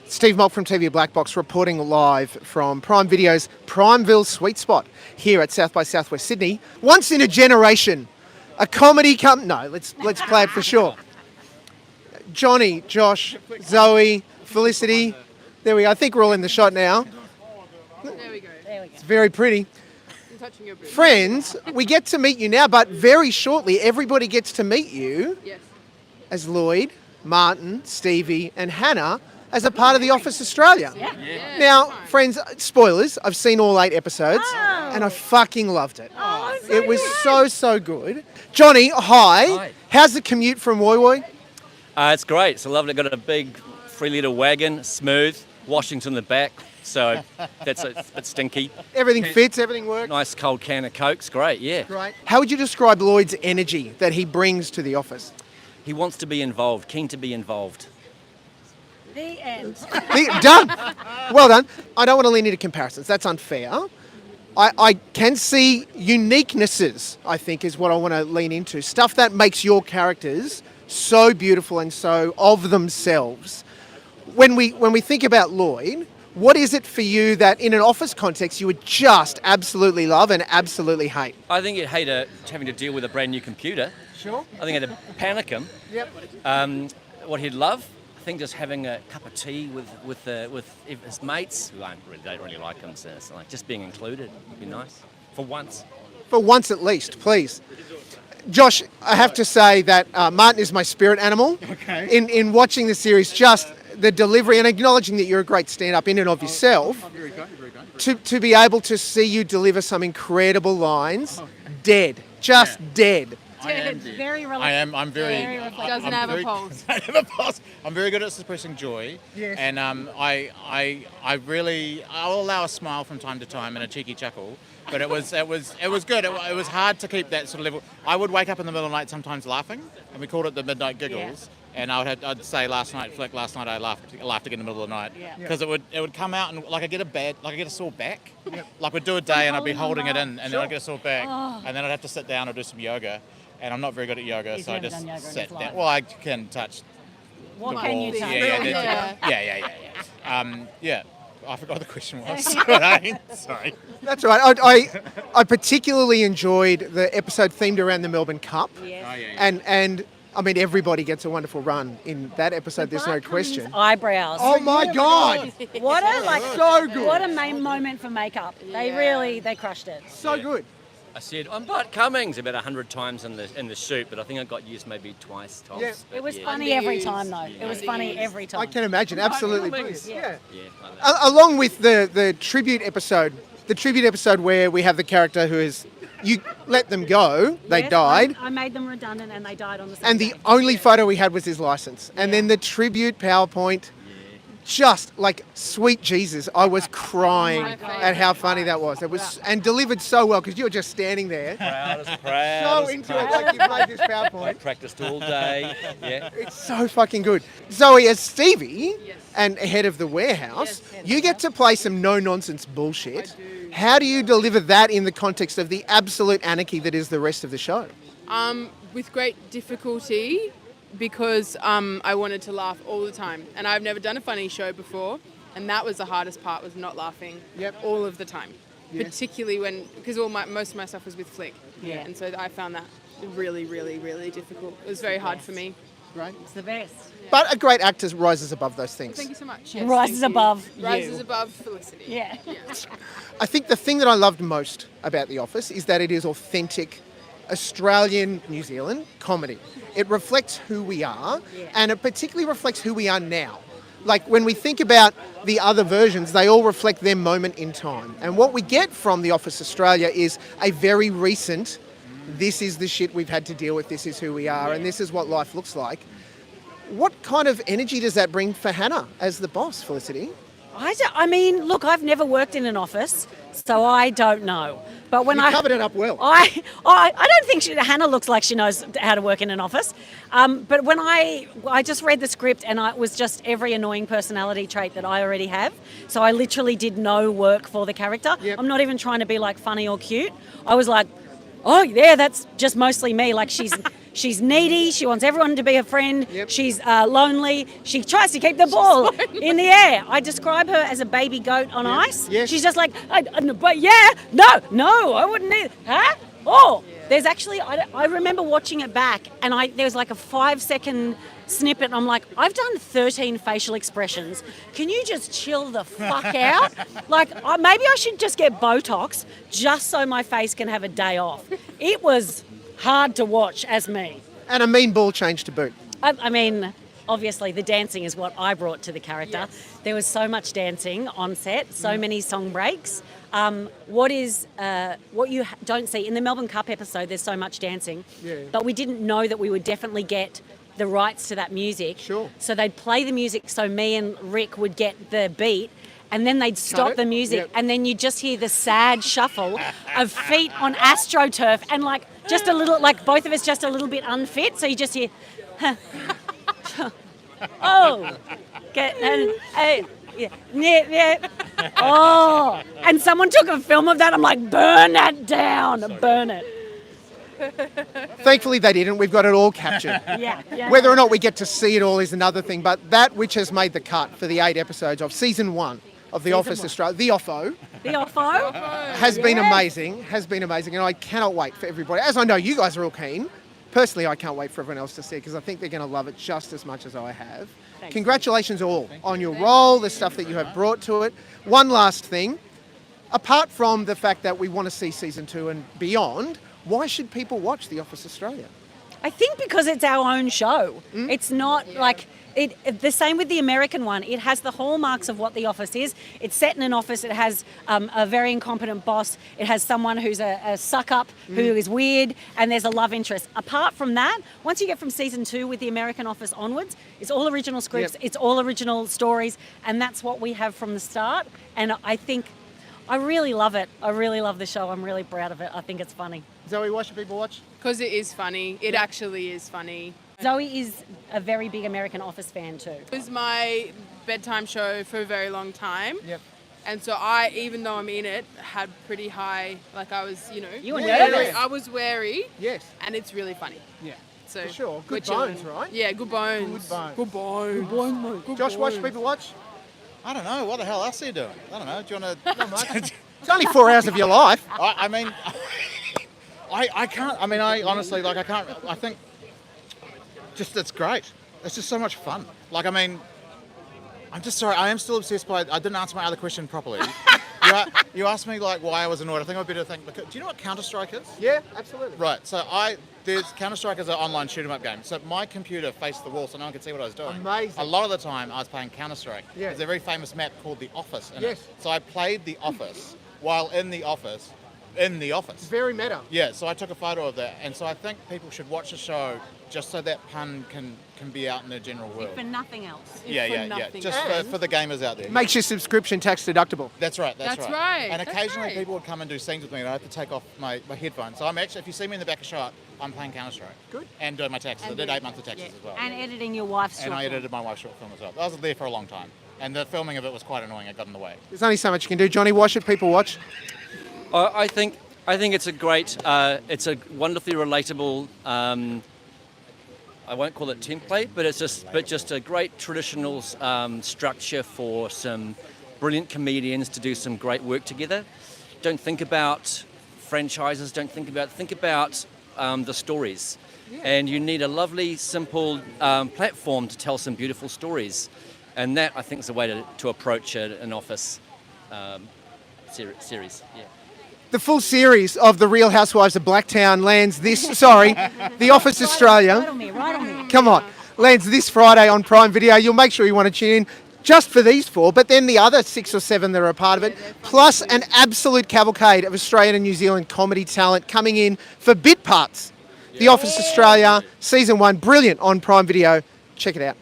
Steve Molk from TV Blackbox reporting live from Prime Video's Primeville Sweet Spot here at South by Southwest Sydney. Once in a generation, a comedy No, let's play it for sure. Jonny, Josh, Zoe, Felicity. There we go. I think we're all in the shot now. There we go. It's very pretty. I'm touching your boob. Friends, we get to meet you now, but very shortly everybody gets to meet you Yes. as Lloyd, Martin, Stevie and Hannah as a part of The Office Australia. Yeah. Now, friends, spoilers, I've seen all 8 episodes and I fucking loved it. It was so good. Jonny, hi. Hi. How's the commute from Woy Woy? It's great. It's lovely. Got a big 3-litre wagon, smooth, Washington in the back, so that's a bit stinky. Everything fits, everything works? Nice cold can of Coke's great, yeah. Right. How would you describe Lloyd's energy that he brings to the office? He wants to be involved, keen to be involved. The end. Done. Well done. I don't want to lean into comparisons. That's unfair. I can see uniquenesses, I think, is what I want to lean into. Stuff that makes your characters so beautiful and so of themselves. When we think about Lloyd, what is it for you that in an office context you would just absolutely love and absolutely hate? I think you'd hate having to deal with a brand new computer. Sure. I think it'd panic him. Yep. What he'd love, I think just having a cup of tea with his mates who don't really like him, so it's like just being included would be nice, for once. For once at least, please. Josh, I have to say that Martin is my spirit animal. Okay. In watching the series, just the delivery and acknowledging that you're a great stand-up in and of yourself, Very good, very good. to be able to see you deliver some incredible lines, dead, just dead. I am It's very relaxed. I'm very. Very reflective. Doesn't have a pulse. Doesn't have a pulse. I'm very good at suppressing joy. Yes. And I really, I'll allow a smile from time to time and a cheeky chuckle. But it was good. It was hard to keep that sort of level. I would wake up in the middle of the night sometimes laughing, and we called it the midnight giggles. And I'd say last night I laughed again in the middle of the night because it would come out and like I get a sore back. Like we'd do a day and I'd be holding it in, and then I'd get a sore back, and then I'd have to sit down or do some yoga. And I'm not very good at yoga, He's so I never just done yoga in sat his down. life. Well, I can touch What the can you balls. touch? Yeah. I forgot what the question was. Sorry. That's right. I particularly enjoyed the episode themed around the Melbourne Cup. Yes. And I mean, everybody gets a wonderful run in that episode, there's no question. Eyebrows. Oh my God! What a So good. What a main moment for makeup. They crushed it. So good. I said, I'm Bart Cummings about 100 times in the shoot, but I think I got used maybe twice tops. Yeah. but It was yeah. funny every time though. It was funny every time. I can imagine, absolutely. Cummings. Brilliant. Yeah. Yeah, like that. Along with the tribute episode where we have the character who is, you let them go, they Yes, died, I made them redundant and they died on the same and the day. only photo we had was his license. And then the tribute PowerPoint, just like sweet Jesus, I was crying My favourite at how funny that was. It was and delivered so well because you were just standing there, Proud so as into it, like you played this I PowerPoint. practiced all day. Yeah. It's so fucking good. Zoe, as Stevie and head of the warehouse, you get to play some no-nonsense bullshit. How do you deliver that in the context of the absolute anarchy that is the rest of the show? With great difficulty, because I wanted to laugh all the time, and I've never done a funny show before, and that was the hardest part, was not laughing all of the time. Particularly because most of my stuff was with Flick, and so I found that really, really, really difficult. It was very hard for me. Right. It's the best. But a great actor rises above those things. Thank you so much. Rises thank you. above you. Rises above Felicity. Yeah. I think the thing that I loved most about The Office is that it is authentic Australian, New Zealand comedy. It reflects who we are, and it particularly reflects who we are now. Like when we think about the other versions, they all reflect their moment in time. And what we get from The Office Australia is a very recent, this is the shit we've had to deal with, this is who we are, and this is what life looks like. What kind of energy does that bring for Hannah as the boss, Felicity? I mean, look, I've never worked in an office, so I don't know. But when You I covered it up well. I don't think Hannah looks like she knows how to work in an office. But when I just read the script, and it was just every annoying personality trait that I already have. So I literally did no work for the character. Yep. I'm not even trying to be like funny or cute. I was like, oh yeah, that's just mostly me. Like she's She's needy. She wants everyone to be her friend. Yep. She's lonely. She tries to keep the ball in the air. I describe her as a baby goat on ice. Yes. She's just like, but yeah, no, I wouldn't need, huh? Oh, there's actually, I remember watching it back, and there was like a 5-second snippet, and I'm like, I've done 13 facial expressions. Can you just chill the fuck out? Like, maybe I should just get Botox just so my face can have a day off. It was hard to watch as me. And a mean ball change to boot. I mean, obviously the dancing is what I brought to the character. Yes. There was so much dancing on set, so many song breaks. What you don't see in the Melbourne Cup episode, there's so much dancing, but we didn't know that we would definitely get the rights to that music. Sure. So they'd play the music so me and Rick would get the beat, and then they'd stop the music, and then you'd just hear the sad shuffle of feet on AstroTurf, and like just a little, like both of us just a little bit unfit, so you just hear, oh, oh, and someone took a film of that. I'm like, burn that down, burn it. Thankfully, they didn't. We've got it all captured. Yeah. Whether or not we get to see it all is another thing, but that which has made the cut for the 8 episodes of season 1 of The Office Australia, The Offo, The Offo? has been amazing, and I cannot wait for everybody. As I know you guys are all keen. Personally, I can't wait for everyone else to see it because I think they're going to love it just as much as I have. Thanks. Congratulations all on your role, the stuff that you have brought to it. One last thing, apart from the fact that we want to see season 2 and beyond, why should people watch The Office Australia? I think because it's our own show. It's not like the same with the American one. It has the hallmarks of what The Office is. It's set in an office. It has a very incompetent boss. It has someone who's a suck-up who is weird, and there's a love interest. Apart from that, once you get from season 2 with the American Office onwards, it's all original scripts, it's all original stories, and that's what we have from the start. And I think I really love it. I really love the show. I'm really proud of it. I think it's funny. Zoe, why should people watch? Because it is funny. It actually is funny. Zoe is a very big American Office fan too. It was my bedtime show for a very long time. Yep. And so even though I'm in it, had pretty high, like I was, You were nervous. I was wary. Yes. And it's really funny. Yeah. So For sure. we're Good chilling. bones, right? Yeah, good bones. Good bones. Good bones. Good bones. Good Josh, why bones. should people watch? I don't know. What the hell else are you doing? I don't know. Do you want to? It's only 4 hours of your life. I mean, I can't. I mean, I honestly, like, I can't. I think just it's great. It's just so much fun. Like, I mean, I'm just sorry. I am still obsessed by. I didn't answer my other question properly. You asked me like why I was annoyed. I think I'd better think. Do you know what Counter-Strike is? Yeah, absolutely. Right. So there's Counter-Strike is an online shoot 'em up game. So my computer faced the wall, so no one could see what I was doing. Amazing. A lot of the time, I was playing Counter-Strike. Yeah. There's a very famous map called The Office in Yes. it. So I played The Office while in the office. In the office. It's very meta. Yeah, so I took a photo of that, and so I think people should watch the show just so that pun can be out in the general world. For nothing else. Yeah. nothing Just for the gamers out there. Makes your subscription tax deductible. That's right. That's right, And that's occasionally right. people would come and do scenes with me, and I have to take off my headphones. So I'm actually, if you see me in the back of shot, I'm playing Counter-Strike. Good. And doing my taxes. I did 8 months of taxes as well. And editing your wife's short And I film. edited my wife's short film as well. I was there for a long time, and the filming of it was quite annoying. It got in the way. There's only so much you can do. Johnny, why should people watch? I think it's a great, it's a wonderfully relatable. I won't call it template, but it's just a great traditional structure for some brilliant comedians to do some great work together. Don't think about franchises. Don't think about the stories. And you need a lovely, simple platform to tell some beautiful stories. And that, I think, is the way to approach an Office series. Yeah. The full series of The Real Housewives of Blacktown lands The Office Australia. Right on me. Come on. Lands this Friday on Prime Video. You'll make sure you want to tune in just for these 4, but then the other 6 or 7 that are a part of it, plus an absolute cavalcade of Australian and New Zealand comedy talent coming in for bit parts. The Office Australia, Season 1, brilliant on Prime Video. Check it out.